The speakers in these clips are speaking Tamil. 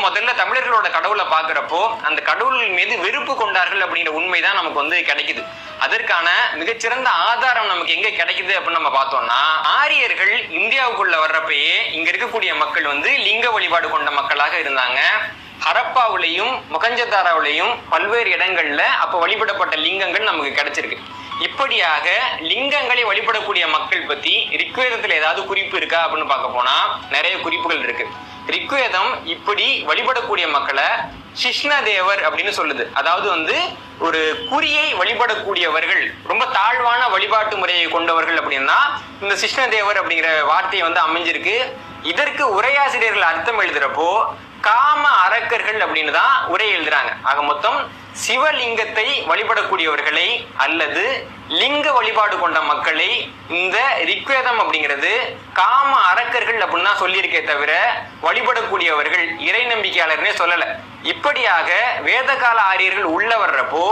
முதல்ல தமிழர்களோட கடவுளை பாக்குறப்போ அந்த கடவுள் மீது வெறுப்பு கொண்டார்கள் அப்படிங்கிற உண்மைதான் நமக்கு வந்து கிடைக்குது. அதற்கான மிகச்சிறந்த ஆதாரம் நமக்கு எங்க கிடைக்குது அப்படின்னு நம்ம பார்த்தோம்னா, ஆரியர்கள் இந்தியாவுக்குள்ள வர்றப்பயே இங்க இருக்கக்கூடிய மக்கள் வந்து லிங்க வழிபாடு கொண்ட மக்களாக இருந்தாங்க. ஹரப்பாவிலையும் மொகஞ்சதாராவிலையும் பல்வேறு இடங்கள்ல அப்ப வழிபடப்பட்ட லிங்கங்கள் நமக்கு கிடைச்சிருக்கு. இப்படியாக லிங்கங்களை வழிபடக்கூடிய மக்கள் பத்தி ரிக்வேதத்துல ஏதாவது குறிப்பு இருக்கா அப்படின்னு பார்க்க போனா நிறைய குறிப்புகள் இருக்கு. ரிக்வேதம் இப்படி வழிபடக்கூடிய மக்களை சிஷ்ணதேவர் அப்படின்னு சொல்லுது. அதாவது வந்து ஒரு குறியை வழிபடக்கூடியவர்கள், ரொம்ப தாழ்வான வழிபாட்டு முறையை கொண்டவர்கள் அப்படின்னா இந்த சிஷ்ணதேவர் அப்படிங்கிற வார்த்தையை வந்து அமைஞ்சிருக்கு. இதற்கு உரையாசிரியர்கள் அர்த்தம் எழுதுறப்போ காம அரக்கர்கள் அப்படின்னு தான் உரை எழுதுறாங்க. ஆக மொத்தம் சிவலிங்கத்தை வழிபடக்கூடியவர்களை அல்லது லிங்க வழிபாடு கொண்ட மக்களை இந்த ரிக்வேதம் அப்படிங்கிறது காம அரக்கர்கள் அப்படின்னு தான் சொல்லியிருக்கே தவிர வழிபடக்கூடியவர்கள் இறை நம்பிக்கையாளர்னே சொல்லல. இப்படியாக வேதகால ஆரியர்கள் உள்ள வர்றப்போ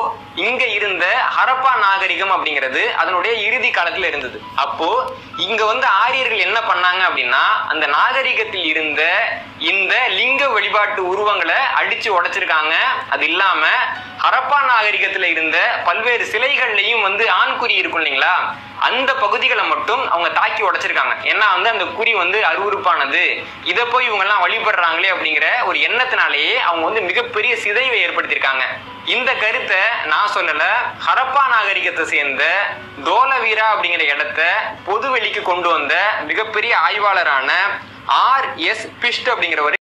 இங்க இருந்த ஹரப்பா நாகரிகம் அப்படிங்கிறது அதனுடைய இறுதி காலத்துல இருந்தது. அப்போ இங்க வந்து ஆரியர்கள் என்ன பண்ணாங்க அப்படின்னா அந்த நாகரிகத்தில் இருந்த இந்த லிங்க வழிபாட்டு உருவங்களை அடிச்சு உடைச்சிருக்காங்க. அது இல்லாம ஹரப்பா நாகரிகத்துல இருந்த பல்வேறு சிலைகள்லையும் வந்து ஆண்குறி இருக்கும் இல்லைங்களா, அந்த பகுதிகளை மட்டும் அவங்க தாக்கி உடைச்சிருக்காங்க. ஏன்னா வந்து அந்த குறி வந்து அருவருப்பானது, இதை போய் இவங்க எல்லாம் வழிபடுறாங்களே அப்படிங்கிற ஒரு எண்ணத்தினாலேயே அவங்க வந்து மிகப்பெரிய சிதைவை ஏற்படுத்தியிருக்காங்க. இந்த கருத்தை நான் சொல்லல, ஹரப்பா நாகரிகத்தை சேர்ந்த தோலவீரா அப்படிங்கிற இடத்த பொதுவெளிக்கு கொண்டு வந்த மிகப்பெரிய ஆய்வாளரான R.S. பிஸ்ட் அப்படிங்கிறவர்.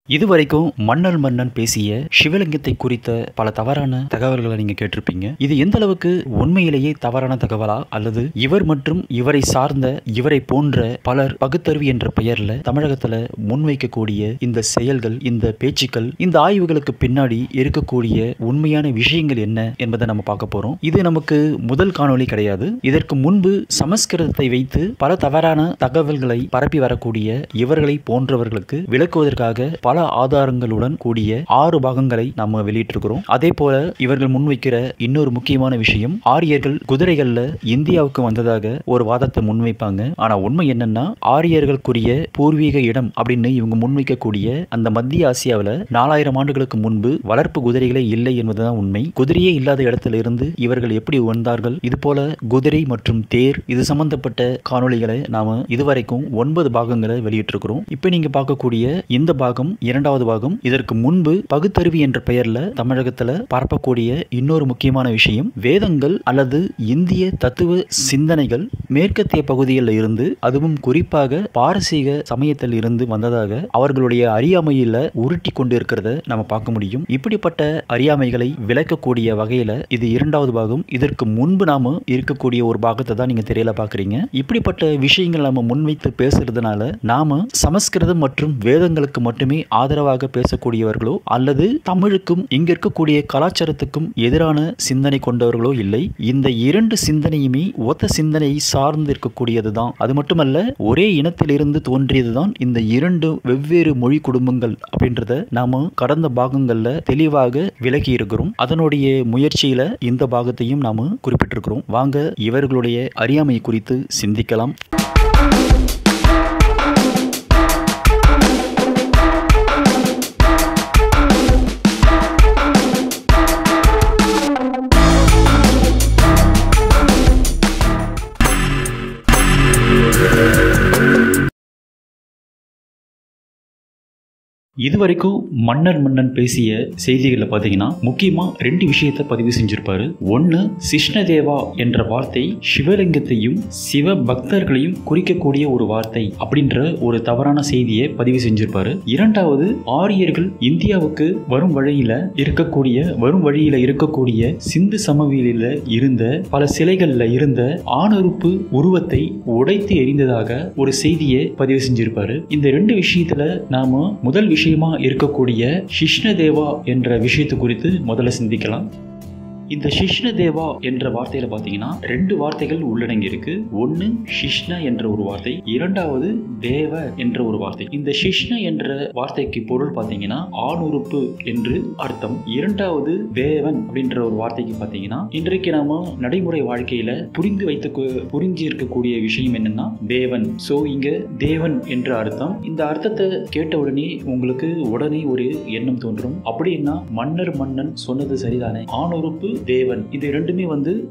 இதுவரைக்கும் மன்னன் பேசிய சிவலிங்கத்தை குறித்த பல தவறான தகவல்களை நீங்க கேட்டிருப்பீங்க. இது எந்த அளவுக்கு உண்மையிலேயே தவறான தகவலா அல்லது இவர் மற்றும் இவரை சார்ந்த இவரை போன்ற பலர் பகுத்தறிவு என்ற பெயர்ல தமிழகத்துல முன்வைக்கக்கூடிய இந்த செயல்கள், இந்த பேச்சுக்கள், இந்த ஆய்வுகளுக்கு பின்னாடி இருக்கக்கூடிய உண்மையான விஷயங்கள் என்ன என்பதை நம்ம பார்க்க போறோம். இது நமக்கு முதல் காணொளி கிடையாது. இதற்கு முன்பு சமஸ்கிருதத்தை வைத்து பல தவறான தகவல்களை பரப்பி வரக்கூடிய இவர்களை போன்றவர்களுக்கு விளக்குவதற்காக பல ஆதாரங்களுடன் கூடிய 6 பாகங்களை நாம வெளியிட்டிருக்கிறோம். அதே போல இவர்கள் முன்வைக்கிற இன்னொரு முக்கியமான விஷயம், ஆரியர்கள் குதிரைகள்ல இந்தியாவுக்கு வந்ததாக ஒரு வாதத்தை முன்வைப்பாங்க. ஆனா உண்மை என்னன்னா, ஆரியர்களுக்குரிய பூர்வீக இடம் அப்படின்னு இவங்க முன்வைக்கக்கூடிய அந்த மத்திய ஆசியாவில் 4000 ஆண்டுகளுக்கு முன்பு வளர்ப்பு குதிரைகளே இல்லை என்பதுதான் உண்மை. குதிரையே இல்லாத இடத்துல இருந்து இவர்கள் எப்படி வந்தார்கள்? இது போல குதிரை மற்றும் தேர் இது சம்பந்தப்பட்ட காணொளிகளை நாம இதுவரைக்கும் 9 பாகங்களை வெளியிட்டிருக்கிறோம். இப்ப நீங்க பார்க்கக்கூடிய இந்த பாகம் 2வது பாகம். இதற்கு முன்பு பகுத்தறிவு என்ற பெயர்ல தமிழகத்துல பரப்பக்கூடிய இன்னொரு முக்கியமான விஷயம், வேதங்கள் அல்லது இந்திய தத்துவ சிந்தனைகள் மேற்கத்திய பகுதிகளில் இருந்து, அதுவும் குறிப்பாக பாரசீக சமயத்தில் இருந்து வந்ததாக அவர்களுடைய அறியாமையில உருட்டி கொண்டு இருக்கிறத நம்ம பார்க்க முடியும். இப்படிப்பட்ட அறியாமைகளை விளக்கக்கூடிய வகையில இது 2வது பாகம். இதற்கு முன்பு நாம இருக்கக்கூடிய ஒரு பாகத்தை தான் நீங்க திரையில பாக்குறீங்க. இப்படிப்பட்ட விஷயங்கள் நம்ம முன்வைத்து பேசுறதுனால நாம சமஸ்கிருதம் மற்றும் வேதங்களுக்கு மட்டுமே ஆதரவாக பேசக்கூடியவர்களோ அல்லது தமிழுக்கும் இங்க இருக்கக்கூடிய கலாச்சாரத்துக்கும் எதிரான சிந்தனை கொண்டவர்களோ இல்லை. இந்த 2 சிந்தனையுமே ஒத்த சிந்தனையை சார்ந்து இருக்கக்கூடியதுதான். அது மட்டுமல்ல, ஒரே இனத்திலிருந்து தோன்றியதுதான் இந்த 2 வெவ்வேறு மொழி குடும்பங்கள் அப்படின்றத நாம கடந்த பாகங்கள்ல தெளிவாக விளக்கி இருக்கிறோம். அதனுடைய முயற்சியில இந்த பாகத்தையும் நாம குறிப்பிட்டிருக்கிறோம். வாங்க இவர்களுடைய அறியாமை குறித்து சிந்திக்கலாம். இதுவரைக்கும் மன்னன் பேசிய செய்திகளில் பார்த்தீங்கன்னா முக்கியமாக 2 விஷயத்தை பதிவு செஞ்சிருப்பாரு. ஒன்று, சிஷ்ணதேவா என்ற வார்த்தை சிவலிங்கத்தையும் சிவ பக்தர்களையும் குறிக்கக்கூடிய ஒரு வார்த்தை அப்படின்ற ஒரு தவறான செய்தியை பதிவு செஞ்சிருப்பாரு. 2வது, ஆரியர்கள் இந்தியாவுக்கு வரும் வழியில இருக்கக்கூடிய சிந்து சமவெளியில இருந்த பல சிலைகள்ல இருந்த ஆணுறுப்பு உருவத்தை உடைத்து எறிந்ததாக ஒரு செய்தியை பதிவு செஞ்சிருப்பாரு. இந்த 2 விஷயத்துல நாம முதல் விஷயமா இருக்கக்கூடிய சிஷ்ணதேவா என்ற விஷயத்தை குறித்து முதல்ல சிந்திக்கலாம். இந்த சிஷ்ண தேவா என்ற வார்த்தையில பாத்தீங்கன்னா 2 வார்த்தைகள் உள்ளடங்கி இருக்கு. ஒன்னு சிஷ்ண என்ற ஒரு வார்த்தை, இரண்டாவது தேவ என்ற ஒரு வார்த்தை. இந்த சிஷ்ண என்ற வார்த்தைக்கு பொருள் பாத்தீங்கன்னா ஆணுறுப்பு என்று அர்த்தம். இரண்டாவது தேவன் அப்படின்ற ஒரு வார்த்தைக்கு பாத்தீங்கன்னா இன்றைக்கு நாம நடைமுறை வாழ்க்கையில புரிஞ்சு இருக்கக்கூடிய விஷயம் என்னன்னா தேவன். சோ இங்க தேவன் என்ற அர்த்தம். இந்த அர்த்தத்தை கேட்ட உடனே உங்களுக்கு உடனே ஒரு எண்ணம் தோன்றும், அப்படின்னா மன்னன் சொன்னது சரிதானே, ஆணுறுப்பு தேவன், இது ரெண்டுமே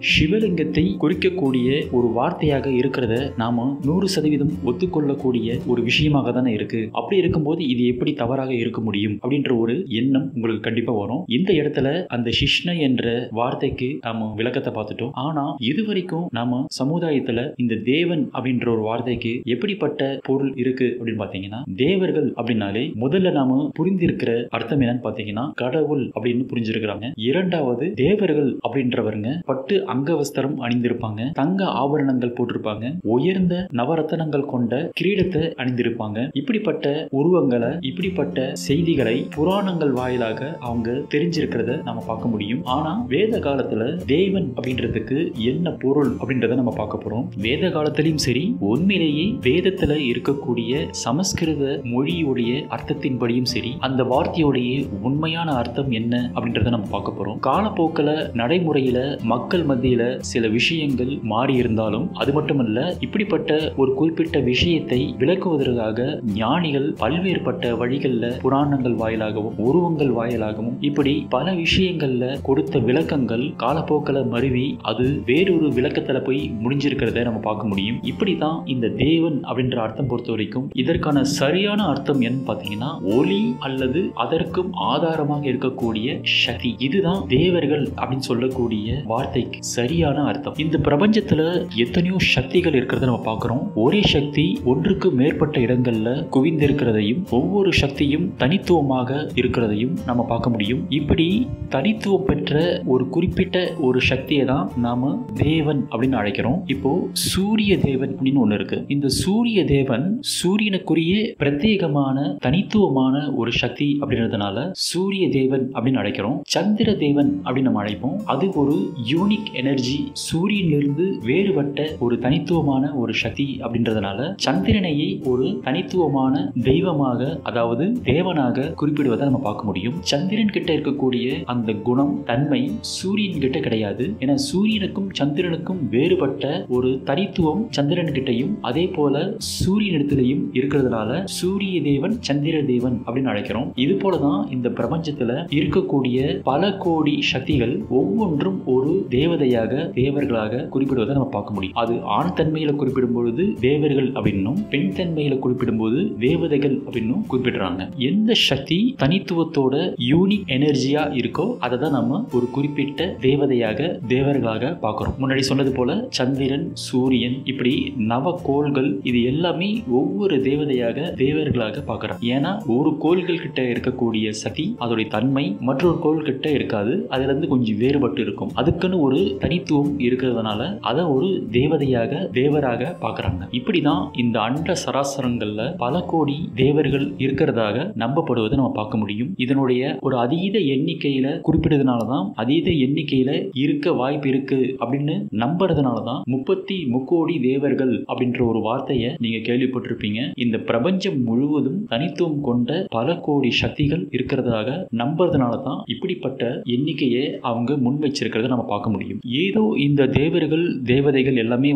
சிவலிங்கத்தை குறிக்கக்கூடிய ஒரு வார்த்தையாக இருக்கிறத நாம 100% ஒத்துக்கொள்ளக்கூடிய ஒரு விஷயமாக தானே இருக்கு. அப்படி இருக்கும்போது இது எப்படி தவறாக இருக்க முடியும் அப்படின்ற ஒரு எண்ணம் உங்களுக்கு கண்டிப்பா வரும். இந்த இடத்துல அந்த சிஷ்ண என்ற வார்த்தைக்கு நாம விளக்கத்தை பார்த்துட்டோம். ஆனா இதுவரைக்கும் நாம சமுதாயத்துல இந்த தேவன் அப்படின்ற ஒரு வார்த்தைக்கு எப்படிப்பட்ட பொருள் இருக்கு அப்படின்னு பாத்தீங்கன்னா, தேவர்கள் அப்படின்னாலே முதல்ல நாம புரிந்திருக்கிற அர்த்தம் என்னன்னு பாத்தீங்கன்னா கடவுள் அப்படின்னு புரிஞ்சிருக்கிறாங்க. இரண்டாவது தேவர்கள் அப்படின்றவங்க பட்டு அங்கவஸ்திரம் அணிந்திருப்பாங்க, தங்க ஆபரணங்கள் போட்டிருப்பாங்க, உயர்ந்த நவரத்தனங்கள் கொண்ட கிரீடத்தை அணிந்திருப்பாங்க. இப்படிப்பட்ட உருவங்களை, இப்படிப்பட்ட செய்திகளை புராணங்கள் வாயிலாக அவங்க தெரிஞ்சிருக்கிறத நம்ம பார்க்க முடியும். ஆனா வேத காலத்துல தேவன் அப்படின்றதுக்கு என்ன பொருள் அப்படின்றத நம்ம பார்க்க போறோம். வேத காலத்திலும் சரி, உண்மையிலேயே வேதத்துல இருக்கக்கூடிய சமஸ்கிருத மொழியுடைய அர்த்தத்தின்படியும் சரி, அந்த வார்த்தையுடைய உண்மையான அர்த்தம் என்ன அப்படின்றத நம்ம பார்க்க போறோம். காலப்போக்கில் நடைமுறையில மக்கள் மத்தியில சில விஷயங்கள் மாறி இருந்தாலும், அது மட்டுமல்ல இப்படிப்பட்ட ஒரு குறிப்பிட்ட விஷயத்தை விளக்குவதற்காக ஞானிகள் பல்வேறுபட்ட வழிகள்ல புராணங்கள் வாயிலாகவும் உருவங்கள் வாயிலாகவும் இப்படி பல விஷயங்கள்ல கொடுத்த விளக்கங்கள் காலப்போக்கில் மருவி அது வேறொரு விளக்கத்துல போய் முடிஞ்சிருக்கிறத நம்ம பார்க்க முடியும். இப்படிதான் இந்த தேவன் அப்படின்ற அர்த்தம் பொறுத்த வரைக்கும் இதற்கான சரியான அர்த்தம் என்னன்னு பாத்தீங்கன்னா ஒளி அல்லது அதற்கும் ஆதாரமாக இருக்கக்கூடிய சக்தி. இதுதான் தேவர்கள் அப்படின்னு சொல்லக்கூடிய வார்த்தைக்கு சரியான அர்த்தம். இந்த பிரபஞ்சத்துல எத்தனையோ சக்திகள் இருக்கிறத நம்ம பார்க்கிறோம். ஒரே சக்தி ஒன்றுக்கு மேற்பட்ட இடங்கள்ல குவிந்திருக்கிறதையும் ஒவ்வொரு சக்தியும் தனித்துவமாக இருக்கிறதையும் நம்ம பார்க்க முடியும். இப்படி தனித்துவம் பெற்ற ஒரு குறிப்பிட்ட ஒரு சக்தியை தான் நாம தேவன் அப்படின்னு அழைக்கிறோம். இப்போ சூரிய தேவன் அப்படின்னு ஒண்ணு இருக்கு. இந்த சூரிய தேவன் சூரியனுக்குரிய பிரத்யேகமான தனித்துவமான ஒரு சக்தி அப்படின்றதுனால சூரிய தேவன் அப்படின்னு அழைக்கிறோம். சந்திர தேவன் அப்படின்னு நம்ம அழைப்போம். அது ஒரு யூனிக் எனர்ஜி, சூரியனிலிருந்து வேறுபட்ட ஒரு தனித்துவமான ஒரு சக்தி அப்படின்றதுனால சந்திரனையை ஒரு தனித்துவமான தெய்வமாக, அதாவது தேவனாக குறிப்பிடுவதை நம்ம பார்க்க முடியும். சந்திரன் கிட்ட இருக்கக்கூடிய அந்த குணம், தன்மை சூரியன் கிட்ட கிடையாது. ஏன்னா சூரியனுக்கும் சந்திரனுக்கும் வேறுபட்ட ஒரு தனித்துவம் சந்திரன் கிட்டையும் அதே போல சூரியனிடத்திலையும் இருக்கிறதுனால சூரிய தேவன் சந்திர தேவன் அப்படின்னு அழைக்கிறோம். இது போலதான் இந்த பிரபஞ்சத்துல இருக்கக்கூடிய பல கோடி சக்திகள் ஒவ்வொன்றும் ஒரு தேவதையாக, தேவர்களாக குறிப்பிடுவதை நம்ம பார்க்க முடியும். அது ஆண் தன்மையில குறிப்பிடும் பொழுது தேவர்கள் அப்படின்னும், பெண் தன்மையில குறிப்பிடும் போது தேவதைகள் அப்படின்னும் குறிப்பிடுறாங்க. எந்த சக்தி தனித்துவத்தோட யூனிக் எனர்ஜியா இருக்கோ அதை தான் நம்ம ஒரு குறிப்பிட்ட தேவதையாக, தேவர்களாக பார்க்கிறோம். முன்னாடி சொன்னது போல சந்திரன், சூரியன், இப்படி நவகோள்கள், இது எல்லாமே ஒவ்வொரு தேவதையாக, தேவர்களாக பார்க்கிறோம். ஏன்னா ஒரு கோள்கள் கிட்ட இருக்கக்கூடிய சக்தி அதோடைய தன்மை மற்றொரு கோள் கிட்ட இருக்காது. அதுல இருந்து கொஞ்சம் வேறுபட்டு இருக்கும். அதுக்குன்னு ஒரு தனித்துவம் இருக்கிறதுனால அதை ஒரு தேவதையாக, தேவராக பார்க்கறாங்க. இப்படிதான் இந்த அண்ட சராசரங்கள்ல பல கோடி தேவர்கள் இருக்கிறதாக நம்பப்படுவதை நம்ம பார்க்க முடியும். இதனுடைய ஒரு அதீத எண்ணிக்கையில குறிப்பிடுறதுனாலதான், அதீத எண்ணிக்கையில இருக்க வாய்ப்பு இருக்கு அப்படின்னு நம்புறதுனாலதான் 33 கோடி தேவர்கள் அப்படின்ற ஒரு வார்த்தையை நீங்க கேள்விப்பட்டிருப்பீங்க. இந்த பிரபஞ்சம் முழுவதும் தனித்துவம் கொண்ட பல கோடி சக்திகள் இருக்கிறதாக நம்புறதுனாலதான் இப்படிப்பட்ட எண்ணிக்கையை அவங்க முன் வச்சிருக்கிறத நம்ம பார்க்க முடியும். ஏதோ இந்த தேவர்கள், தேவதைகள் எல்லாமே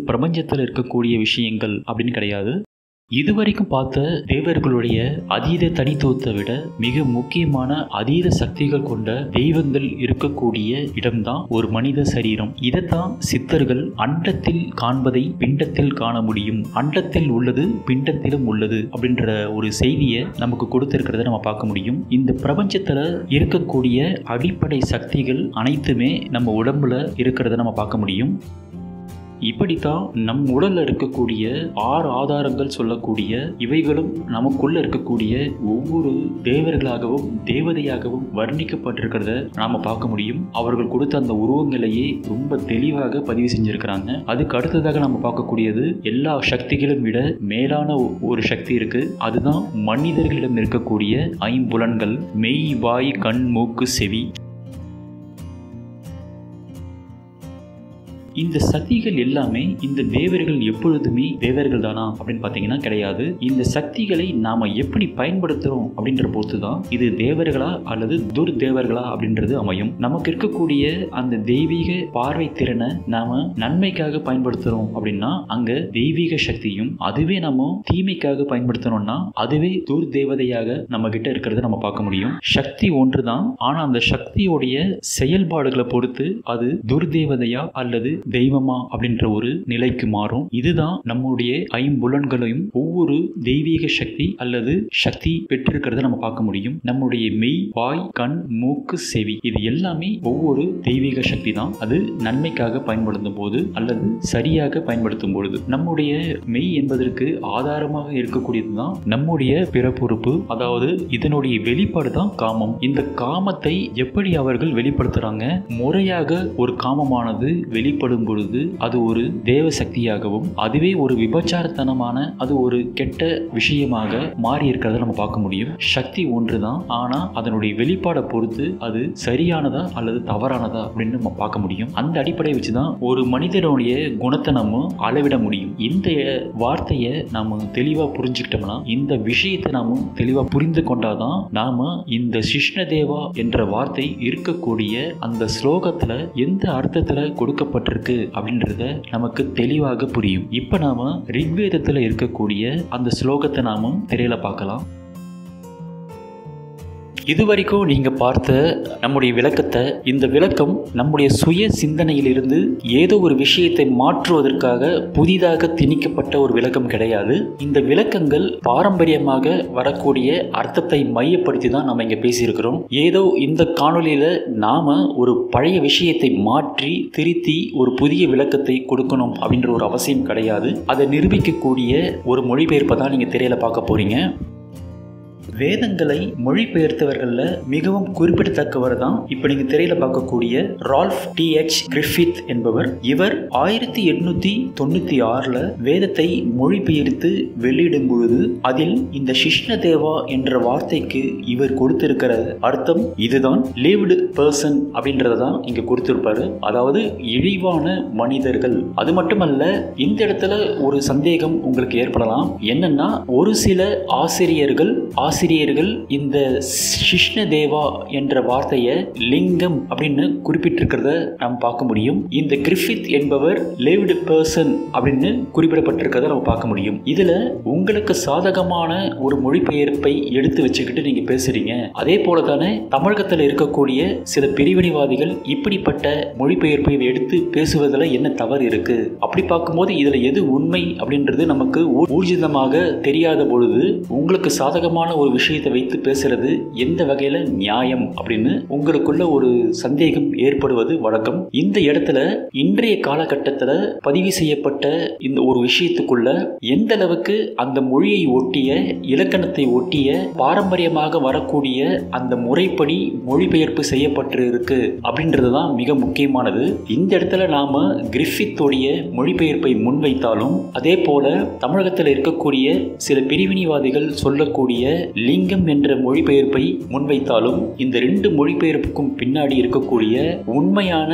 பிரபஞ்சத்தில் இருக்கக்கூடிய விஷயங்கள் அப்படின்னு கிடையாது. இதுவரைக்கும் பார்த்த தேவர்களுடைய அதீத தனித்துவத்தை விட மிக முக்கியமான அதீத சக்திகள் கொண்ட தெய்வங்கள் இருக்கக்கூடிய இடம்தான் ஒரு மனித சரீரம். இதைத்தான் சித்தர்கள் அண்டத்தில் காண்பதை பிண்டத்தில் காண முடியும், அண்டத்தில் உள்ளது பிண்டத்திலும் உள்ளது அப்படின்ற ஒரு செய்தியை நமக்கு கொடுத்திருக்கிறத நம்ம பார்க்க முடியும். இந்த பிரபஞ்சத்துல இருக்கக்கூடிய அடிப்படை சக்திகள் அனைத்துமே நம்ம உடம்புல இருக்கிறத நம்ம பார்க்க முடியும். இப்படித்தான் நம் உடல்ல இருக்கக்கூடிய 6 ஆதாரங்கள் சொல்லக்கூடிய இவைகளும் நமக்குள்ள இருக்கக்கூடிய ஒவ்வொரு தேவர்களாகவும், தேவதையாகவும் வர்ணிக்கப்பட்டிருக்கிறத நாம பார்க்க முடியும். அவர்கள் கொடுத்த அந்த உருவங்களையே ரொம்ப தெளிவாக பதிவு செஞ்சிருக்கிறாங்க. அதுக்கு அடுத்ததாக நம்ம பார்க்கக்கூடியது, எல்லா சக்திகளும் விட மேலான ஒரு சக்தி இருக்கு. அதுதான் மனிதர்களிடம் இருக்கக்கூடிய 5 புலன்கள்: மெய், வாய், கண், மூக்கு, செவி. இந்த சக்திகள் எல்லாமே இந்த தேவர்கள் எப்பொழுதுமே தேவர்கள் தானா அப்படின்னு பார்த்தீங்கன்னா கிடையாது. இந்த சக்திகளை நாம எப்படி பயன்படுத்துறோம் அப்படின்ற பொறுத்து தான் இது தேவர்களா அல்லது துர்தேவர்களா அப்படின்றது அமையும். நமக்கு இருக்கக்கூடிய அந்த தெய்வீக பார்வை திறனை நாம நன்மைக்காக பயன்படுத்துறோம் அப்படின்னா அங்க தெய்வீக சக்தியும், அதுவே நம்ம தீமைக்காக பயன்படுத்தணும்னா அதுவே துர்தேவதையாக நம்ம கிட்ட இருக்கிறத நம்ம பார்க்க முடியும். சக்தி ஒன்றுதான், ஆனா அந்த சக்தியோடைய செயல்பாடுகளை பொறுத்து அது துர்தேவதையா அல்லது தெய்வமா அப்படின்ற ஒரு நிலைக்கு மாறும். இதுதான் நம்முடைய ஐம்புலன்களையும் ஒவ்வொரு தெய்வீக சக்தி அல்லது சக்தி பெற்றிருக்கிறத நம்ம பார்க்க முடியும். நம்முடைய மெய், வாய், கண், மூக்கு, செவி இது எல்லாமே ஒவ்வொரு தெய்வீக சக்தி தான். அது நன்மைக்காக பயன்படுத்தும் போது அல்லது சரியாக பயன்படுத்தும் பொழுது. நம்முடைய மெய் என்பதற்கு ஆதாரமாக இருக்கக்கூடியதுதான் நம்முடைய பிறப்புறுப்பு, அதாவது இதனுடைய வெளிப்பாடு தான் காமம். இந்த காமத்தை எப்படி அவர்கள் வெளிப்படுத்துறாங்க? முறையாக ஒரு காமமானது வெளிப்படும் பொழுது அது ஒரு தேவ சக்தியாகவும், அதுவே ஒரு விபச்சாரத்தனமான அது ஒரு கெட்ட விஷயமாக மாறி இருக்கிறத நம்ம பார்க்க முடியும். சக்தி ஒன்றுதான், ஆனா அதனுடைய வெளிப்பாடை பொறுத்து அது சரியானதா அல்லது தவறானதா அப்படின்னு நம்ம பார்க்க முடியும். அந்த அடிப்படையை வச்சுதான் ஒரு மனிதனுடைய குணத்தை நம்ம அளவிட முடியும். இந்த வார்த்தையை நாம தெளிவா புரிஞ்சுக்கிட்டோம்னா, இந்த விஷயத்தை நாம தெளிவா புரிந்து கொண்டாதான் நாம இந்த சிஷ்ணதேவா என்ற வார்த்தை இருக்கக்கூடிய அந்த ஸ்லோகத்துல எந்த அர்த்தத்துல கொடுக்கப்பட்டிருக்கு அப்படின்றத நமக்கு தெளிவாக புரியும். இப்ப நாம ரிக்வேதத்துல இருக்கக்கூடிய அந்த ஸ்லோகத்தை நாம திரையில பார்க்கலாம். இதுவரைக்கும் நீங்க பார்த்த நம்முடைய விளக்கத்தை, இந்த விளக்கம் நம்முடைய சுய சிந்தனையிலிருந்து ஏதோ ஒரு விஷயத்தை மாற்றுவதற்காக புதிதாக திணிக்கப்பட்ட ஒரு விளக்கம் கிடையாது. இந்த விளக்கங்கள் பாரம்பரியமாக வரக்கூடிய அர்த்தத்தை மையப்படுத்தி தான் நம்ம இங்க பேசியிருக்கிறோம். ஏதோ இந்த காணொலியில நாம ஒரு பழைய விஷயத்தை மாற்றி திருத்தி ஒரு புதிய விளக்கத்தை கொடுக்கணும் அப்படின்ற ஒரு அவசியம் கிடையாது. அதை நிரூபிக்கக்கூடிய ஒரு மொழிபெயர்ப்பை தான் நீங்க திரையில பார்க்க போறீங்க. வேதங்களை மொழிபெயர்த்தவர்கள்ல மிகவும் குறிப்பிடத்தக்கவர் தான் இப்ப நீங்க திரையில பார்க்கக்கூடிய ரால்ஃப் டி.எச். கிரிஃபித் என்பவர். இவர் 1896 வேதத்தை மொழிபெயர்த்து வெளியிடும் பொழுது அதில் இந்த சிஷ்ணதேவா என்ற வார்த்தைக்கு இவர் கொடுத்திருக்கிற அர்த்தம் இதுதான். லிவ்டு பர்சன் அப்படின்றதான் இங்க கொடுத்திருப்பாரு, அதாவது இழிவான மனிதர்கள். அது மட்டுமல்ல, இந்த இடத்துல ஒரு சந்தேகம் உங்களுக்கு ஏற்படலாம். என்னன்னா, ஒரு சில ஆசிரியர்கள் இந்த சிஷ்ணதேவா என்ற வார்த்தையை லிங்கம் அப்படின்னு குறிப்பிட்டிருக்கிறத நாம் பார்க்க முடியும். இந்த கிரிஃபித் என்பவர் லிவ்டு பர்சன் அப்படின்னு குறிப்பிடப்பட்டிருக்கிறத நம்ம பார்க்க முடியும். இதுல உங்களுக்கு சாதகமான ஒரு மொழிபெயர்ப்பை எடுத்து வச்சுக்கிட்டு நீங்க பேசுறீங்க. அதே போல தானே தமிழகத்தில் இருக்கக்கூடிய சில பிரிவினைவாதிகள் இப்படிப்பட்ட மொழிபெயர்ப்பை எடுத்து பேசுவதில் என்ன தவறு இருக்கு? அப்படி பார்க்கும்போது இதுல எது உண்மை அப்படின்றது நமக்கு ஊர்ஜிதமாக தெரியாத பொழுது உங்களுக்கு சாதகமான ஒரு விஷயத்தை வைத்து பேசுறது எந்த வகையில நியாயம் அப்படின்னு உங்களுக்குள்ள ஒரு சந்தேகம் ஏற்படுவது வழக்கம். இந்த இடத்துல இன்றைய காலகட்டத்தில் பதிவு செய்யப்பட்ட இந்த ஒரு விஷயத்துக்குள்ள எந்த அளவுக்கு அந்த மொழியை ஒட்டிய, இலக்கணத்தை ஒட்டிய, பாரம்பரியமாக வரக்கூடிய அந்த முறைப்படி மொழிபெயர்ப்பு செய்யப்பட்டிருக்கு அப்படின்றதுதான் மிக முக்கியமானது. இந்த இடத்துல நாம கிரிஃபித்தோடைய மொழிபெயர்ப்பை முன்வைத்தாலும், அதே போல தமிழகத்தில் இருக்கக்கூடிய சில பிரிவினைவாதிகள் சொல்லக்கூடிய லிங்கம் என்ற மொழிபெயர்ப்பை முன்வைத்தாலும், இந்த ரெண்டு மொழிபெயர்ப்புக்கும் பின்னாடி இருக்கக்கூடிய உண்மையான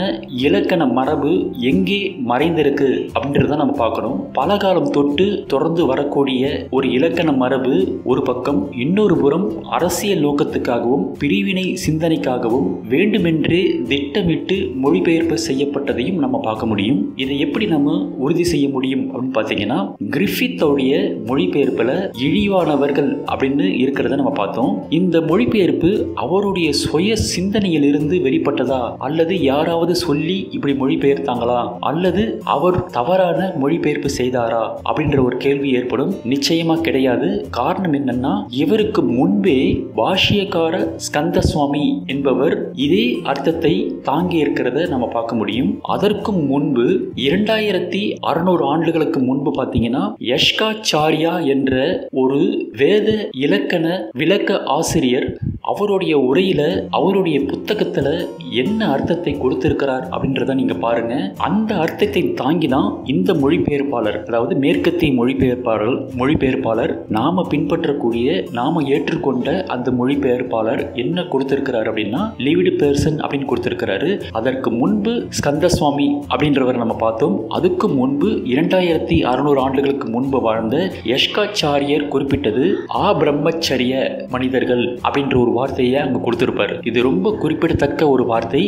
இலக்கண மரபு எங்கே மறைந்திருக்கு அப்படின்றத நம்ம பார்க்கணும். பல காலம் தொட்டு தொடர்ந்து வரக்கூடிய ஒரு இலக்கண மரபு ஒரு பக்கம், இன்னொரு புறம் அரசியல் நோக்கத்துக்காகவும் பிரிவினை சிந்தனைக்காகவும் வேண்டுமென்றே திட்டமிட்டு மொழிபெயர்ப்பு செய்யப்பட்டதையும் நம்ம பார்க்க முடியும். இதை எப்படி நம்ம உறுதி செய்ய முடியும் அப்படின்னு பார்த்தீங்கன்னா, கிரிஃபித்தோடைய மொழிபெயர்ப்புல இழிவானவர்கள் அப்படின்னு இருக்கிறத நம்ம பார்த்தோம். இந்த மொழிபெயர்ப்பு அவருடைய சுய சிந்தனையிலிருந்து வெளிப்பட்டதா, அல்லது யாராவது சொல்லி இப்படி மொழிபெயர்த்தாங்களா, அல்லது அவர் தவறான மொழிபெயர்ப்பு செய்தாரா அப்படின்ற ஒரு கேள்வி ஏற்படும். நிச்சயமா கிடையாது. காரணம் என்னன்னா, இவருக்கு முன்பே பாஷ்யக்கார ஸ்கந்த சுவாமி என்பவர் இதே அர்த்தத்தை தாங்கி இருக்கிறத நம்ம பார்க்க முடியும். அதற்கும் முன்பு 2600 ஆண்டுகளுக்கு முன்பு பார்த்தீங்கன்னா, யஷ்காச்சாரியா என்ற ஒரு வேத இலக்கண விளக்க ஆசிரியர் அவருடைய உரையில அவருடைய புத்தகத்துல என்ன அர்த்தத்தை கொடுத்திருக்கிறார் அப்படின்றத நீங்க பாருங்க. அந்த அர்த்தத்தை தாங்கி தான் இந்த மொழிபெயர்ப்பாளர், அதாவது மேற்கத்திய மொழிபெயர்ப்பாளர் நாம பின்பற்றக்கூடிய, நாம ஏற்றுக்கொண்ட அந்த மொழிபெயர்ப்பாளர் என்ன கொடுத்திருக்கிறார் அப்படின்னா லிவிடு பெர்சன் அப்படின்னு கொடுத்திருக்கிறாரு. அதற்கு முன்பு ஸ்கந்தசுவாமி அப்படின்றவர் நம்ம பார்த்தோம். அதுக்கு முன்பு 2600 ஆண்டுகளுக்கு முன்பு வாழ்ந்த யஷ்காச்சாரியர் குறிப்பிட்டது பிரம்மச்சரிய மனிதர்கள் அப்படின்ற ஒரு வார்த்தையை அங்க கொடுத்திருப்பாரு. இது ரொம்ப குறிப்பிடத்தக்க ஒரு வார்த்தை.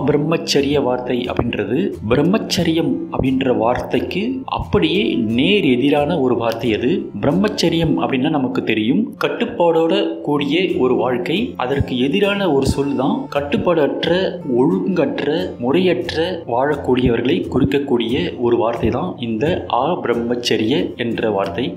பிரம்மச்சரிய வார்த்தை அப்படின்றது பிரம்மச்சரியம் அப்படின்ற வார்த்தைக்கு அப்படியே நேர் எதிரான ஒரு வார்த்தை. அது பிரம்மச்சரியம் அப்படின்னா நமக்கு தெரியும், கட்டுப்பாடோட கூடிய ஒரு வாழ்க்கை. அதற்கு எதிரான ஒரு சொல் தான் கட்டுப்பாடற்ற, ஒழுங்கற்ற, முறையற்ற வாழக்கூடியவர்களை குறிக்கக்கூடிய ஒரு வார்த்தை தான் இந்த பிரம்மச்சரிய என்ற வார்த்தை.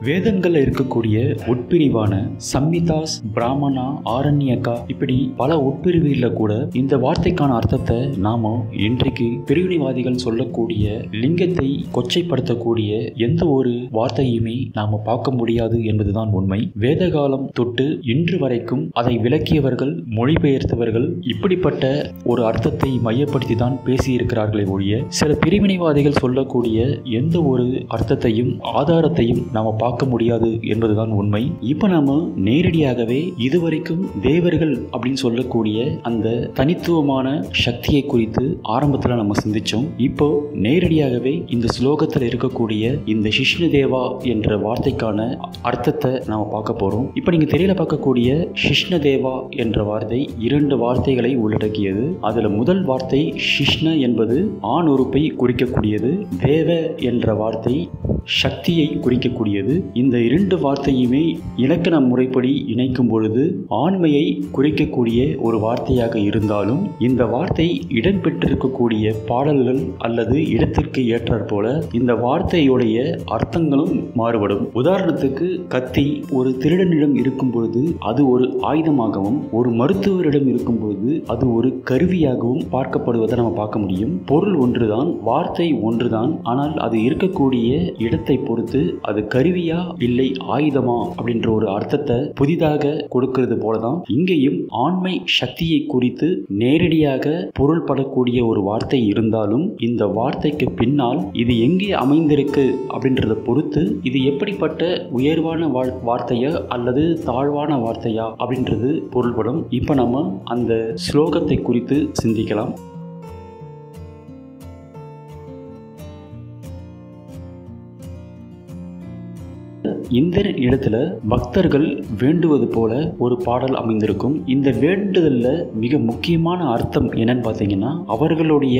வேதங்கள்ல இருக்கக்கூடிய உட்பிரிவான சம்ஹிதாஸ், பிராமணா, ஆரண்யகா, இப்படி பல உட்பிரிவுல கூட இந்த வார்த்தைக்கான அர்த்தத்தை நாம இன்றைக்கு பிரிவினைவாதிகள் சொல்லக்கூடிய லிங்கத்தை கொச்சைப்படுத்தக்கூடிய எந்த ஒரு வார்த்தையுமே நாம பார்க்க முடியாது என்பதுதான் உண்மை. வேத காலம் தொட்டு இன்று வரைக்கும் அதை விளக்கியவர்கள், மொழிபெயர்த்தவர்கள் இப்படிப்பட்ட ஒரு அர்த்தத்தை மையப்படுத்தி தான் பேசியிருக்கிறார்களே ஒழிய சில பிரிவினைவாதிகள் சொல்லக்கூடிய எந்த ஒரு அர்த்தத்தையும் ஆதாரத்தையும் நாம பார்க்க முடியாது என்பதுதான் உண்மை. இப்ப நாம நேரடியாகவே இதுவரைக்கும் தேவர்கள் அப்படின்னு சொல்லக்கூடிய அந்த தனித்துவமான சக்தியை குறித்து ஆரம்பத்துல நம்ம சிந்திச்சோம். இப்போ நேரடியாகவே இந்த ஸ்லோகத்தில் இருக்கக்கூடிய இந்த சிஷ்ணதேவா என்ற வார்த்தைக்கான அர்த்தத்தை நாம பார்க்க போறோம். இப்ப நீங்க தெரியல பார்க்கக்கூடிய சிஷ்ணதேவா என்ற வார்த்தை 2 வார்த்தைகளை உள்ளடக்கியது. அதுல முதல் வார்த்தை சிஷ்ண என்பது ஆண் உறுப்பை குறிக்கக்கூடியது, தேவ என்ற வார்த்தை சக்தியை குறிக்கக்கூடியது. இந்த 2 வார்த்தையுமே இலக்கண முறைப்படி இணைக்கும் பொழுது ஆண்மையை குறிக்கக்கூடிய ஒரு வார்த்தையாக இருந்தாலும் இந்த வார்த்தை இடம்பெற்றிருக்கக்கூடிய பாடல்கள் அல்லது இடத்திற்கு ஏற்றாற் போல இந்த வார்த்தையுடைய அர்த்தங்களும் மாறுபடும். உதாரணத்துக்கு கத்தி ஒரு திருடனிடம் இருக்கும் பொழுது அது ஒரு ஆயுதமாகவும், ஒரு மருத்துவரிடம் இருக்கும் பொழுது அது ஒரு கருவியாகவும் பார்க்கப்படுவதை நம்ம பார்க்க முடியும். பொருள் ஒன்றுதான், வார்த்தை ஒன்றுதான், ஆனால் அது இருக்கக்கூடிய இடத்தை பொறுத்து அது கருவியா இல்லை ஆயுதமா அப்படின்ற ஒரு அர்த்தத்தை புதிதாக கொடுக்கிறது போலதான் இங்கேயும் ஆண்மை சக்தியை குறித்து நேரடியாக பொருள்படக்கூடிய ஒரு வார்த்தை இருந்தாலும் இந்த வார்த்தைக்கு பின்னால் இது எங்கே அமைந்திருக்கு அப்படின்றத பொறுத்து இது எப்படிப்பட்ட உயர்வான வார்த்தையா அல்லது தாழ்வான வார்த்தையா அப்படின்றது பொருள்படும். இப்ப நம்ம அந்த ஸ்லோகத்தை குறித்து சிந்திக்கலாம். இந்த இடத்துல பக்தர்கள் வேண்டுவது போல ஒரு பாடல் அமைந்திருக்கும். இந்த வேண்டுதல்ல மிக முக்கியமான அர்த்தம் என்னன்னு பார்த்தீங்கன்னா அவர்களுடைய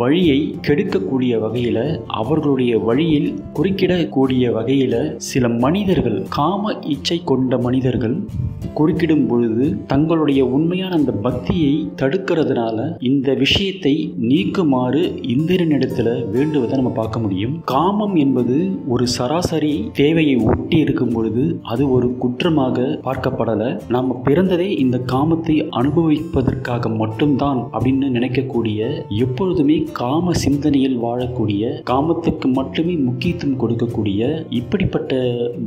வழியை கெடுக்கக்கூடிய வகையில, அவர்களுடைய வழியில் குறுக்கிடக்கூடிய வகையில சில மனிதர்கள், காம இச்சை கொண்ட மனிதர்கள் குறுக்கிடும் பொழுது தங்களுடைய உண்மையான அந்த பக்தியை தடுக்கிறதுனால இந்த விஷயத்தை நீக்குமாறு இந்திரனிடத்துல வேண்டுவதை நம்ம பார்க்க முடியும். காமம் என்பது ஒரு சராசரி தேவையை ஒட்டி இருக்கும் பொழுது அது ஒரு குற்றமாக பார்க்கப்படல. நாம பிறந்ததே இந்த காமத்தை அனுபவிப்பதற்காக மட்டும்தான் அப்படின்னு நினைக்கக்கூடிய, எப்பொழுதுமே காம சிந்தனையில் வாழக்கூடிய, காமத்துக்கு மட்டுமே முக்கியத்துவம் கொடுக்கக்கூடிய இப்படிப்பட்ட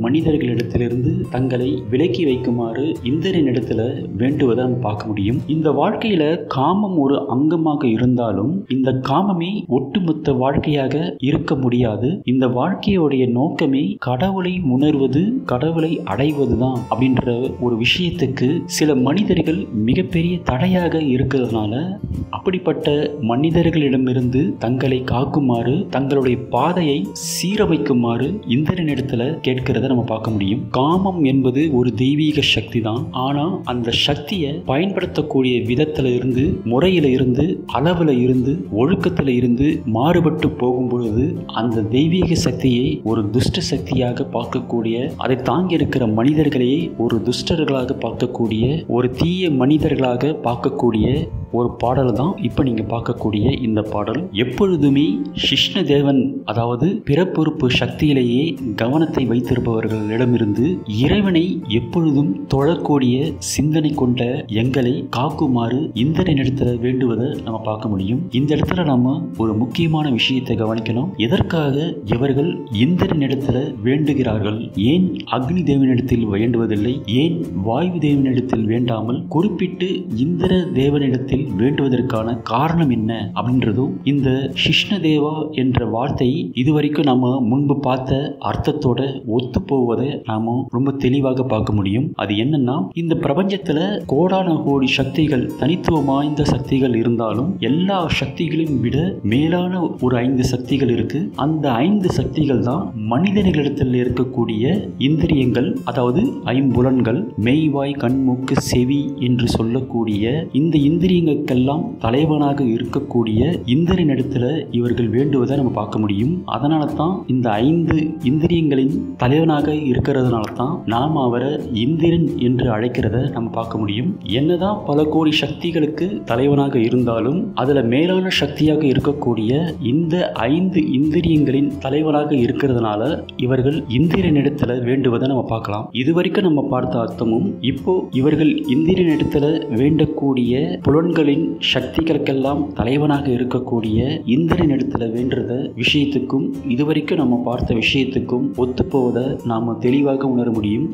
மனிதர்களிடத்திலிருந்து தங்களை விலக்கி வைக்குமாறு இந்திரனிடத்துல வேண்டுவதை நம்ம பார்க்க முடியும். இந்த வாழ்க்கையில காமம் ஒரு அங்கமாக இருந்தாலும் இந்த காமமே ஒட்டுமொத்த வாழ்க்கையாக இருக்க முடியாது. இந்த வாழ்க்கையோடைய நோக்கமே கடவுளை உணர்வது, கடவுளை அடைவதுதான் அப்படின்ற ஒரு விஷயத்துக்கு சில மனிதர்கள் மிகப்பெரிய தடையாக இருக்கிறதுனால அப்படிப்பட்ட மனிதர்களிடமிருந்து தங்களை காக்குமாறு, தங்களுடைய பாதையை சீரமைக்குமாறு இந்திரனிடத்துல கேட்கிறத நம்ம பார்க்க முடியும். காமம் என்பது ஒரு தெய்வீக சக்தி தான். ஆனா அந்த சக்தியை பயன்படுத்தக்கூடிய விதத்துல இருந்து, முறையில இருந்து, அளவுல இருந்து, ஒழுக்கத்துல இருந்து மாறுபட்டு போகும் பொழுது அந்த தெய்வீக சக்தியை ஒரு துஷ்ட சக்தியாக பார்க்கக்கூடிய, அதை தாங்கி இருக்கிற மனிதர்களையே ஒரு துஷ்டர்களாக பார்க்கக்கூடிய, ஒரு தீய மனிதர்களாக பார்க்கக்கூடிய ஒரு பாடல் தான் இப்போ நீங்க பார்க்கக்கூடிய இந்த பாடல். எப்பொழுதுமே சிஷ்ணதேவன், அதாவது பிறப்பொறுப்பு சக்தியிலேயே கவனத்தை வைத்திருப்பவர்களிடமிருந்து இறைவனை எப்பொழுதும் தொழக்கூடிய சிந்தனை கொண்ட எங்களை காக்குமாறு இந்திரனிடத்துல வேண்டுவதை நம்ம பார்க்க முடியும். இந்த இடத்துல நம்ம ஒரு முக்கியமான விஷயத்தை கவனிக்கணும். எதற்காக இவர்கள் இந்திரனிடத்துல வேண்டுகிறார்கள்? ஏன் அக்னி தேவனிடத்தில் வேண்டுவதில்லை? ஏன் வாயு தேவனிடத்தில் வேண்டாமல் குறிப்பிட்டு இந்திர தேவனிடத்தில் வேண்டுவதற்கான காரணம் என்ன அப்படின்றதும் இந்த சிஷ்ணதேவா என்ற வார்த்தை இதுவரைக்கும் நாம முன்பு பார்த்த அர்த்தத்தோட ஒத்து போவதை நாம ரொம்ப தெளிவாக பார்க்க முடியும். அது என்னன்னா, இந்த பிரபஞ்சத்துல கோடான கோடி சக்திகள், தனித்துவம் வாய்ந்த சக்திகள் இருந்தாலும் எல்லா சக்திகளையும் விட மேலான ஒரு 5 சக்திகள் இருக்கு. அந்த 5 சக்திகள் தான் மனிதர்களிடத்தில் இருக்கக்கூடிய இந்திரியங்கள், அதாவது ஐம்புலன்கள், மெய்வாய் கண் மூக்கு செவி என்று சொல்லக்கூடிய இந்த இந்திரியங்களுக்கெல்லாம் தலைவனாக இருக்கக்கூடிய இந்திரனிடத்துல இவர்கள் வேண்டுவதை நம்ம பார்க்க முடியும். அதனால தான் இந்த 5 இந்திரியங்களின் தலைவனாக இருக்கிறதுனால தான் நாம் அவரை இந்திரன் என்று அழைக்கிறத நம்ம பார்க்க முடியும். என்னதான் பல கோடி சக்திகளுக்கு தலைவனாக இருந்தாலும் அதுல மேலான சக்தியாக இருக்கக்கூடிய இந்த 5 இந்திரியங்களின் தலைவனாக இருக்கிறதுனால இவர்கள் இந்திரனிடத்துல வேண்டுவதை நம்ம பார்க்கலாம். இதுவரைக்கும் நம்ம பார்த்த அர்த்தமும் இப்போ இவர்கள் இந்திரனிடத்துல வேண்டக்கூடிய புலன்களின் சக்திகளுக்கெல்லாம் தலைவனாக இருக்கக்கூடிய இந்திரனிடத்துல வேண்டுறத விஷயத்துக்கும் இதுவரைக்கும் நம்ம பார்த்த விஷயத்துக்கும் ஒத்துப்போவதை நாம தெளிவாக உணர முடியும்.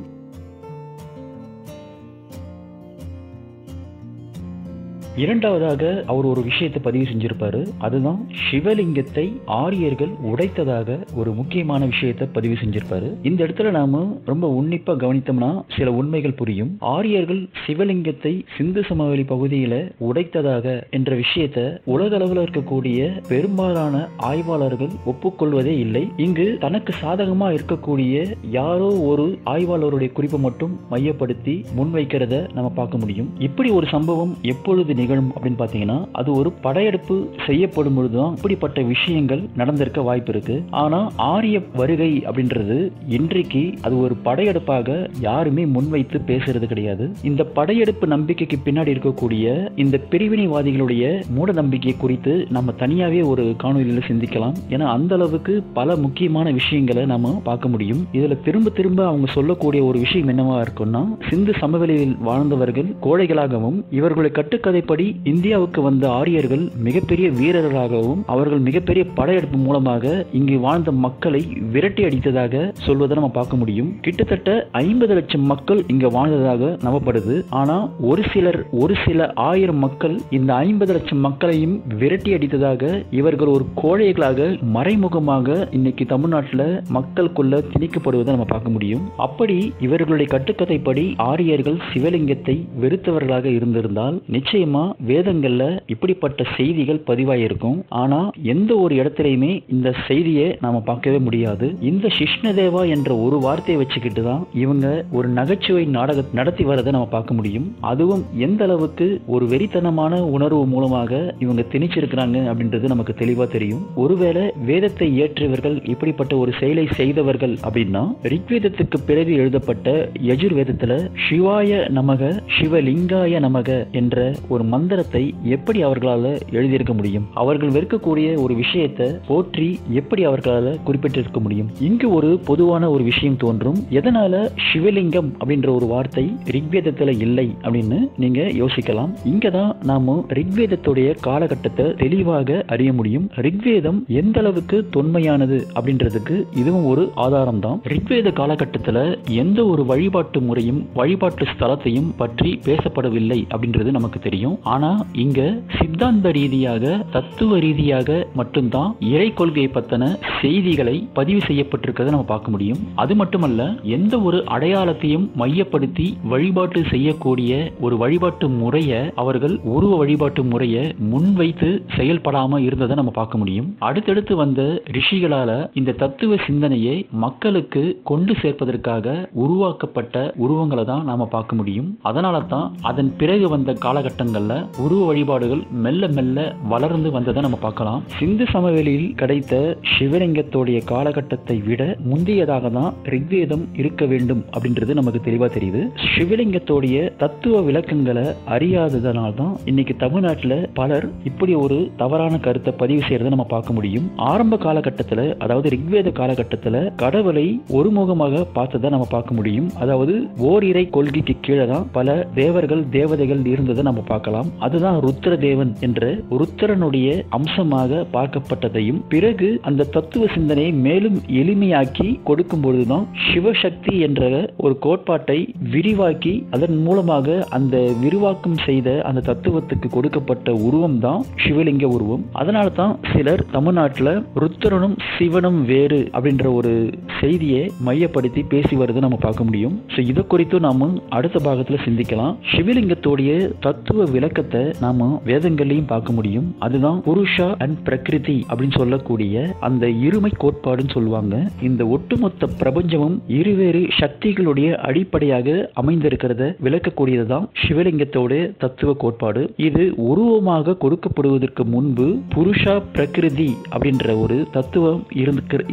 இரண்டாவதாக அவர் ஒரு விஷயத்தை பதிவு செஞ்சிருப்பாரு. அதுதான் சிவலிங்கத்தை ஆரியர்கள் உடைத்ததாக ஒரு முக்கியமான விஷயத்தை பதிவு செஞ்சிருப்பாரு. இந்த இடத்துல நாம ரொம்ப உன்னிப்பா கவனித்தோம்னா சில உண்மைகள் புரியும். ஆரியர்கள் சிவலிங்கத்தை சிந்து சமவெளி பகுதியில உடைத்ததாக என்ற விஷயத்தை உலக அளவில் இருக்கக்கூடிய பெரும்பாலான ஆய்வாளர்கள் ஒப்புக்கொள்வதே இல்லை. இங்கு தனக்கு சாதகமா இருக்கக்கூடிய யாரோ ஒரு ஆய்வாளருடைய குறிப்பை மட்டும் மையப்படுத்தி முன்வைக்கிறத நம்ம பார்க்க முடியும். இப்படி ஒரு சம்பவம் எப்பொழுது நிகழும் அப்படின்னு பாத்தீங்கன்னா, அது ஒரு படையெடுப்பு செய்யப்படும் பொழுதுதான் இப்படிப்பட்ட விஷயங்கள் நடந்திருக்க வாய்ப்பு இருக்கு. ஆனா ஆரிய வருகை அப்படின்றது இன்றைக்கு அது ஒரு படையெடுப்பாக யாருமே முன்வைத்து பேசுறது கிடையாது. இந்த படையெடுப்பு நம்பிக்கைக்கு பின்னாடி இருக்கக்கூடிய இந்த பிரிவினைவாதிகளுடைய மூட நம்பிக்கை குறித்து நம்ம தனியாவே ஒரு காணொலியில சிந்திக்கலாம். ஏன்னா அந்த அளவுக்கு பல முக்கியமான விஷயங்களை நம்ம பார்க்க முடியும். இதுல திரும்ப திரும்ப அவங்க சொல்லக்கூடிய ஒரு விஷயம் என்னவா இருக்கும்னா, சிந்து சமவெளியில் வாழ்ந்தவர்கள் கோழைகளாகவும் இவர்களுடைய கட்டுக்கதைப்படி இந்தியாவுக்கு வந்த ஆரியர்கள் மிகப்பெரிய வீரர்களாகவும் அவர்கள் மிகப்பெரிய படையெடுப்பு மூலமாக இங்கு வாழ்ந்த மக்களை விரட்டி அடித்ததாக சொல்வதை நம்ம பார்க்க முடியும். கிட்டத்தட்ட 50 லட்சம் மக்கள் இங்க வாழ்ந்ததாக நம்பப்படுது. ஆனா ஒரு சில ஆயிரம் மக்கள் இந்த 50 லட்சம் மக்களையும் விரட்டி அடித்ததாக இவர்கள் ஒரு கோழைகளாக மறைமுகமாக இன்னைக்கு தமிழ்நாட்டில் மக்களுக்குள்ள திணிக்கப்படுவதை நம்ம பார்க்க முடியும். அப்படி இவர்களுடைய கட்டுக்கதைப்படி ஆரியர்கள் சிவலிங்கத்தை வெறுத்தவர்களாக இருந்திருந்தால் நிச்சயமா வேதங்கள்ல இப்படிப்பட்ட செய்திகள் பதிவாயிருக்கும். ஆனா எந்த ஒரு இடத்திலையுமே இந்த செய்தியை நாம பார்க்கவே முடியாது. இந்த சிஷ்ணதேவா என்ற ஒரு வார்த்தையை வச்சுக்கிட்டு தான் இவங்க ஒரு நகைச்சுவை நாடகம் நடத்தி வரதை நம்ம பார்க்க முடியும். அதுவும் எந்த அளவுக்கு ஒரு வெறித்தனமான உணர்வு மூலமாக இவங்க திணிச்சிருக்கிறாங்க அப்படின்றது நமக்கு தெளிவா தெரியும். ஒருவேளை வேதத்தை இயற்றியவர்கள் இப்படிப்பட்ட ஒரு செயலை செய்தவர்கள் அப்படின்னா, ரிக்வேதத்துக்கு பிறகு எழுதப்பட்ட யஜுர்வேதத்துல சிவாய நமக சிவலிங்காய நமக என்ற ஒரு மந்திரத்தை எப்படி அவர்களால எழுதியிருக்க முடியும்? அவர்கள் வெறுக்கக்கூடிய ஒரு விஷயத்தை போற்றி எப்படி அவர்களால குறிப்பிட்டிருக்க முடியும்? இங்கு ஒரு பொதுவான ஒரு விஷயம் தோன்றும். எதனால சிவலிங்கம் அப்படின்ற ஒரு வார்த்தை ரிக்வேதத்துல இல்லை அப்படின்னு நீங்க யோசிக்கலாம். இங்கதான் நாம ரிக்வேதத்துடைய காலகட்டத்தை தெளிவாக அறிய முடியும். ரிக்வேதம் எந்த அளவுக்கு தொன்மையானது அப்படின்றதுக்கு இதுவும் ஒரு ஆதாரம் தான். ரிக்வேத காலகட்டத்துல எந்த ஒரு வழிபாட்டு முறையும் வழிபாட்டு ஸ்தலத்தையும் பற்றி பேசப்படவில்லை அப்படின்றது நமக்கு தெரியும். ஆனா இங்க சித்தாந்த ரீதியாக தத்துவ ரீதியாக மட்டும்தான் இறை கொள்கையை பத்தின செய்திகளை பதிவு செய்யப்பட்டிருக்கிறத நம்ம பார்க்க முடியும். அது மட்டுமல்ல, எந்த ஒரு அடையாளத்தையும் மையப்படுத்தி வழிபாட்டு செய்யக்கூடிய ஒரு வழிபாட்டு முறையை அவர்கள் உருவ வழிபாட்டு முறையை முன்வைத்து செயல்படாம இருந்ததை நம்ம பார்க்க முடியும். அடுத்தடுத்து வந்த ரிஷிகளால இந்த தத்துவ சிந்தனையை மக்களுக்கு கொண்டு சேர்ப்பதற்காக உருவாக்கப்பட்ட உருவங்களை தான் நாம பார்க்க முடியும். அதனால தான் அதன் பிறகு வந்த காலகட்டங்கள்ல காலகட்டங்களில் உருவ வழிபாடுகள் மெல்ல மெல்ல வளர்ந்து வந்ததை நம்ம பார்க்கலாம். சிந்து சமவெளியில் கிடைத்த சிவலிங்கத்தோடைய காலகட்டத்தை விட முந்தையதாக தான் ரிக்வேதம் இருக்க வேண்டும் அப்படின்றது நமக்கு தெளிவா தெரியுது. சிவலிங்கத்தோடைய தத்துவ விளக்கங்களை அறியாததனால தான் இன்னைக்கு தமிழ்நாட்டில் பலர் இப்படி ஒரு தவறான கருத்தை பதிவு செய்யறதை நம்ம பார்க்க முடியும். ஆரம்ப காலகட்டத்தில், அதாவது ரிக்வேத காலகட்டத்தில் கடவுளை ஒருமுகமாக பார்த்ததை நம்ம பார்க்க முடியும். அதாவது ஓரிரை கொள்கைக்கு கீழே தான் பல தேவர்கள் தேவதைகள் இருந்ததை நம்ம பார்க்கலாம். அதுதான் ருத்ர தேவன் என்ற ருத்ரனுடைய அம்சமாக பார்க்கப்பட்டதையும், பிறகு அந்த தத்துவ சிந்தனையை மேலும் எளிமையாக்கி கொடுக்கும் பொழுதுதான் சிவசக்தி என்ற ஒரு கோட்பாட்டை விரிவாக்கி அதன் மூலமாக அந்த விரிவாக்கம் செய்த அந்த தத்துவத்துக்கு கொடுக்கப்பட்ட உருவம் தான் சிவலிங்க உருவம். அதனால தான் சிலர் தமிழ்நாட்டில் ருத்ரனும் சிவனும் வேறு அப்படின்ற ஒரு செய்தியை மையப்படுத்தி பேசி வருது நம்ம பார்க்க முடியும். இதை குறித்து நாம அடுத்த பாகத்தில் சிந்திக்கலாம். சிவலிங்கத்தோடைய தத்துவ விளக்கத்தை நாம வேதங்களையும் பார்க்க முடியும். அதுதான் புருஷா அண்ட் பிரகிருதி அப்படின்னு சொல்லக்கூடிய அந்த இருமை கோட்பாடுன்னு சொல்லுவாங்க. இந்த ஒட்டுமொத்த பிரபஞ்சமும் இருவேறு சக்திகளுடைய அடிப்படையாக அமைந்திருக்கிறத விளக்கக்கூடியதுதான் சிவலிங்கத்தோட தத்துவ கோட்பாடு. இது உருவமாக கொடுக்கப்படுவதற்கு முன்பு புருஷா பிரகிருதி அப்படின்ற ஒரு தத்துவம்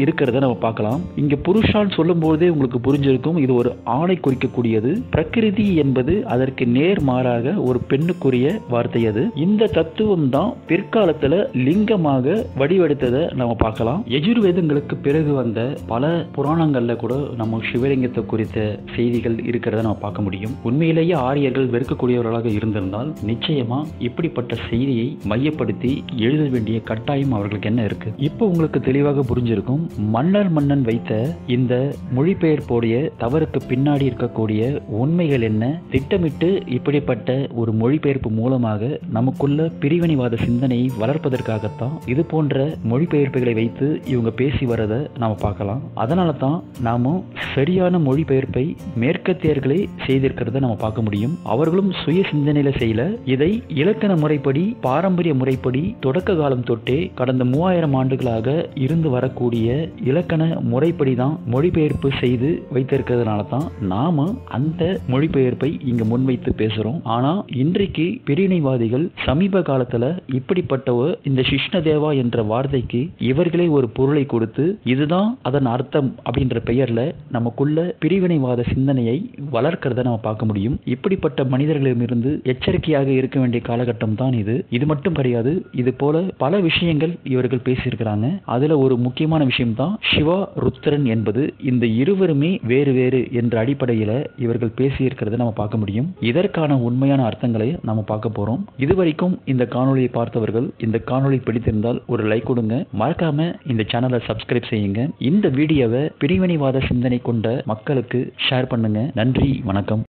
இருக்கிறத நம்ம பார்க்கலாம். இங்க புருஷான்னு சொல்லும் போதே உங்களுக்கு புரிஞ்சிருக்கும், இது ஒரு ஆணை குறிக்கக்கூடியது. பிரகிருதி என்பது அதற்கு நேர்மாறாக ஒரு பெண்ணுக்குரிய வார்த்தை. அது இந்த தத்துவம் தான் பிற்காலத்துல லிங்கமாக வடிவெடுத்ததை நம்ம பார்க்கலாம். யஜுர்வேதங்களுக்கு பிறகு வந்த பல புராணங்கள்ல கூட நம்ம சிவலிங்கத்தை குறித்த செய்திகள் இருக்கிறத நம்ம பார்க்க முடியும். உண்மையிலேயே ஆரியர்கள் வெறுக்கக்கூடியவர்களாக இருந்திருந்தால் நிச்சயமா இப்படிப்பட்ட செய்தியை மையப்படுத்தி எழுத வேண்டிய கட்டாயம் அவர்களுக்கு என்ன இருக்கு? இப்போ உங்களுக்கு தெளிவாக புரிஞ்சிருக்கும். மன்னன் வைத்த இந்த மொழிபெயர்ப்போடைய தவறுக்கு பின்னாடி இருக்கக்கூடிய உண்மைகள் என்ன, திட்டமிட்டு இப்படிப்பட்ட ஒரு மொழிபெயர்ப்பு மூலமாக நமக்குள்ள பிரிவினைவாத சிந்தனையை வளர்ப்பதற்காகத்தான் இது போன்ற மொழிபெயர்ப்புகளை வைத்து இவங்க பேசி வரதை நாம பார்க்கலாம். அதனால தான் நாம சரியான மொழிபெயர்ப்பை மேற்கத்தியர்களே செய்திருக்கிறத நம்ம பார்க்க முடியும். அவர்களும் சுய சிந்தனையில செய்யல. இதை இலக்கண முறைப்படி, பாரம்பரிய முறைப்படி தொடக்க காலம் தொட்டே கடந்த 3000 ஆண்டுகளாக இருந்து வரக்கூடிய இலக்கண முறைப்படி தான் மொழிபெயர்ப்பு செய்து வைத்திருக்கிறதுனால தான் நாம அந்த மொழிபெயர்ப்பை இங்க முன்வைத்து பேசுறோம். ஆனா இன்றைக்கு பிரிவினைவாதிகள் சமீப காலத்துல இப்படிப்பட்ட இந்த சிஷ்ணதேவா என்ற வார்த்தைக்கு இவர்களே ஒரு பொருளை கொடுத்து இதுதான் அதன் அர்த்தம் அப்படின்ற பெயர்ல நமக்குள்ள பிரிவினைவாத சிந்தனையை வளர்க்கிறத நம்ம பார்க்க முடியும். இப்படிப்பட்ட மனிதர்களிடமிருந்து எச்சரிக்கையாக இருக்க வேண்டிய காலகட்டம் தான் இது. இது மட்டும் கிடையாது, இது போல பல விஷயங்கள் இவர்கள் பேசியிருக்கிறாங்க. அதுல ஒரு முக்கியமான விஷயம் தான் சிவா ருத்ரன் என்பது. இந்த இருவருமே வேறு வேறு என்ற அடிப்படையில இவர்கள் பேசியிருக்கிறத நம்ம பார்க்க முடியும். இதற்கான உண்மையான அர்த்தங்களை நம்ம பார்க்க போறோம். இதுவரைக்கும் இந்த காணொலியை பார்த்தவர்கள் இந்த காணொலி பிடித்திருந்தால் ஒரு லைக் கொடுங்க. மறக்காம இந்த சேனலை சப்ஸ்கிரைப் செய்யுங்க. இந்த வீடியோவை பிரிவினைவாத சிந்தனை கொண்ட மக்களுக்கு ஷேர் பண்ணுங்க. நன்றி, வணக்கம்.